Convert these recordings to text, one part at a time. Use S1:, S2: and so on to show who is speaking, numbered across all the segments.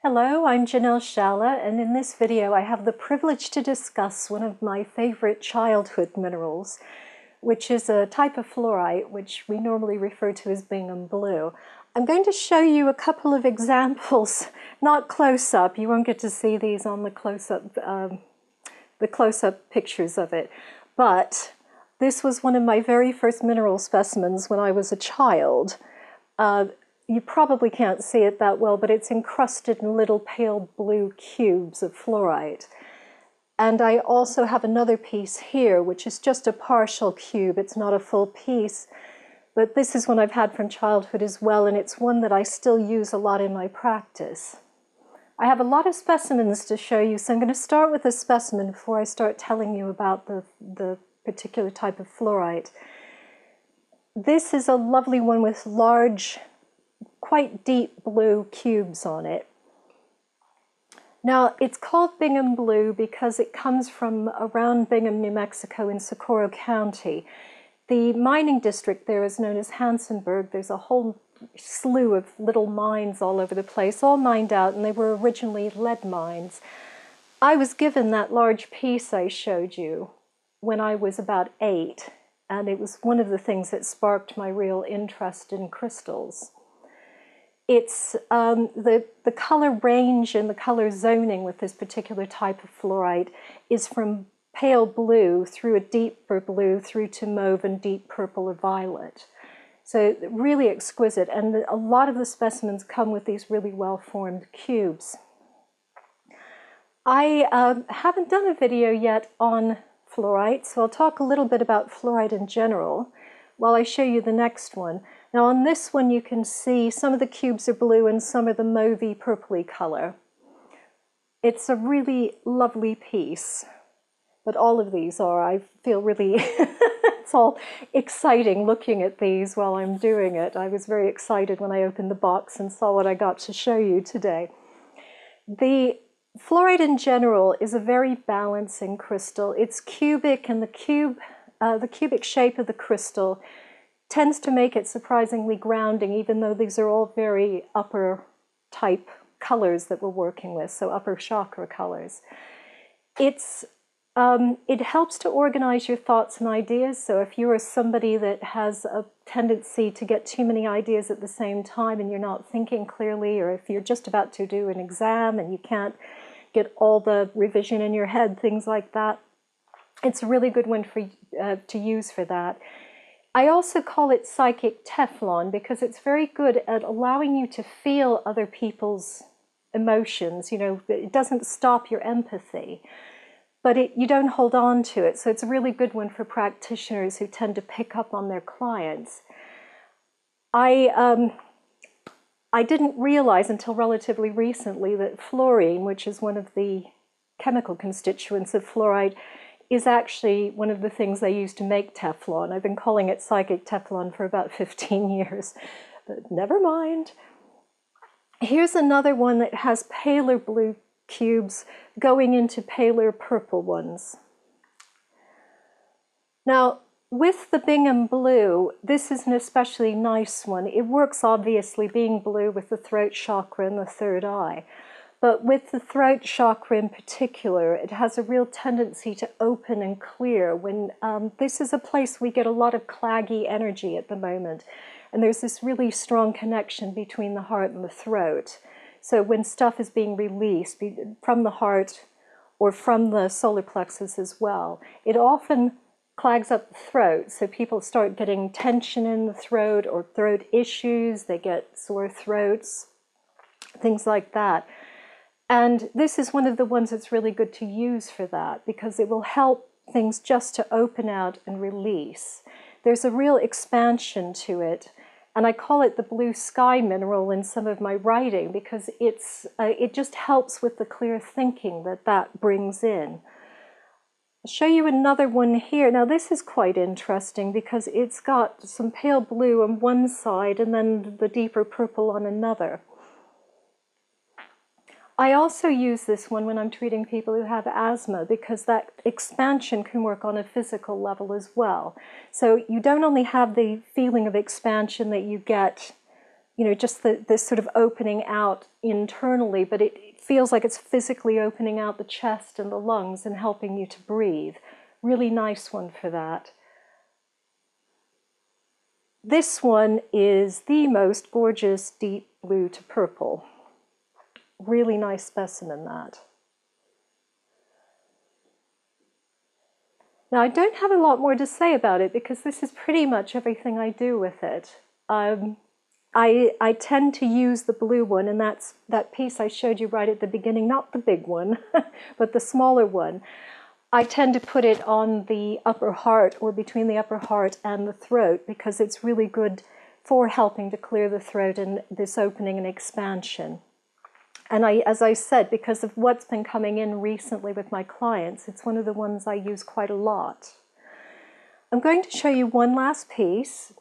S1: Hello, I'm Janelle Shalla, and in this video I have the privilege to discuss one of my favorite childhood minerals, which is a type of fluorite, which we normally refer to as Bingham blue. I'm going to show you a couple of examples, not close-up. You won't get to see these on the close-up pictures of it, but this was one of my very first mineral specimens when I was a child. You probably can't see it that well, but it's encrusted in little pale blue cubes of fluorite. And I also have another piece here, which is just a partial cube. It's not a full piece, but this is one I've had from childhood as well, and it's one that I still use a lot in my practice. I have a lot of specimens to show you, so I'm going to start with a specimen before I start telling you about the particular type of fluorite. This is a lovely one with large, quite deep blue cubes on it. Now, it's called Bingham blue because it comes from around Bingham, New Mexico in Socorro County. The mining district there is known as Hansenburg. There's a whole slew of little mines all over the place, all mined out, and they were originally lead mines. I was given that large piece I showed you when I was about 8, and it was one of the things that sparked my real interest in crystals. It's the color range and the color zoning with this particular type of fluorite is from pale blue through a deeper blue through to mauve and deep purple or violet. So really exquisite, and a lot of the specimens come with these really well-formed cubes. I haven't done a video yet on fluorite, so I'll talk a little bit about fluorite in general while I show you the next one. Now on this one you can see some of the cubes are blue and some are the mauvey purpley color. It's a really lovely piece, but all of these are. I feel really, it's all exciting looking at these while I'm doing it. I was very excited when I opened the box and saw what I got to show you today. The fluorite in general is a very balancing crystal. It's cubic, and the cubic shape of the crystal tends to make it surprisingly grounding, even though these are all very upper type colors that we're working with, so upper chakra colors. It helps to organize your thoughts and ideas, so if you are somebody that has a tendency to get too many ideas at the same time and you're not thinking clearly, or if you're just about to do an exam and you can't get all the revision in your head, things like that, it's a really good one for to use for that. I also call it psychic Teflon because it's very good at allowing you to feel other people's emotions. You know, it doesn't stop your empathy, but you don't hold on to it. So it's a really good one for practitioners who tend to pick up on their clients. I didn't realize until relatively recently that fluorine, which is one of the chemical constituents of fluorite, is actually one of the things they use to make Teflon. I've been calling it psychic Teflon for about 15 years, but never mind. Here's another one that has paler blue cubes going into paler purple ones. Now, with the Bingham blue, this is an especially nice one. It works obviously being blue with the throat chakra and the third eye. But with the throat chakra in particular, it has a real tendency to open and clear when this is a place we get a lot of claggy energy at the moment. And there's this really strong connection between the heart and the throat. So when stuff is being released from the heart or from the solar plexus as well, it often clogs up the throat. So people start getting tension in the throat or throat issues, they get sore throats, things like that. And this is one of the ones that's really good to use for that because it will help things just to open out and release. There's a real expansion to it, and I call it the blue sky mineral in some of my writing because it just helps with the clear thinking that brings in. I'll show you another one here. Now this is quite interesting because it's got some pale blue on one side and then the deeper purple on another. I also use this one when I'm treating people who have asthma because that expansion can work on a physical level as well. So you don't only have the feeling of expansion that you get you know, just this sort of opening out internally, but it feels like it's physically opening out the chest and the lungs and helping you to breathe. Really nice one for that. This one is the most gorgeous deep blue to purple. Really nice specimen, that. Now, I don't have a lot more to say about it because this is pretty much everything I do with it. I tend to use the blue one, and that's that piece I showed you right at the beginning, not the big one, but the smaller one. I tend to put it on the upper heart, or between the upper heart and the throat, because it's really good for helping to clear the throat and this opening and expansion. And as I said, because of what's been coming in recently with my clients, it's one of the ones I use quite a lot. I'm going to show you one last piece,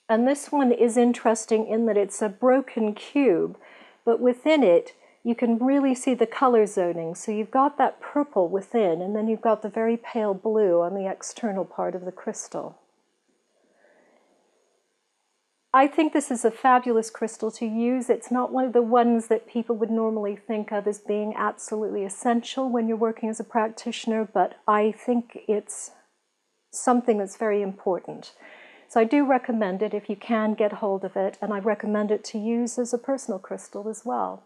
S1: and this one is interesting in that it's a broken cube, but within it you can really see the color zoning. So you've got that purple within, and then you've got the very pale blue on the external part of the crystal. I think this is a fabulous crystal to use. It's not one of the ones that people would normally think of as being absolutely essential when you're working as a practitioner, but I think it's something that's very important. So I do recommend it if you can get hold of it, and I recommend it to use as a personal crystal as well.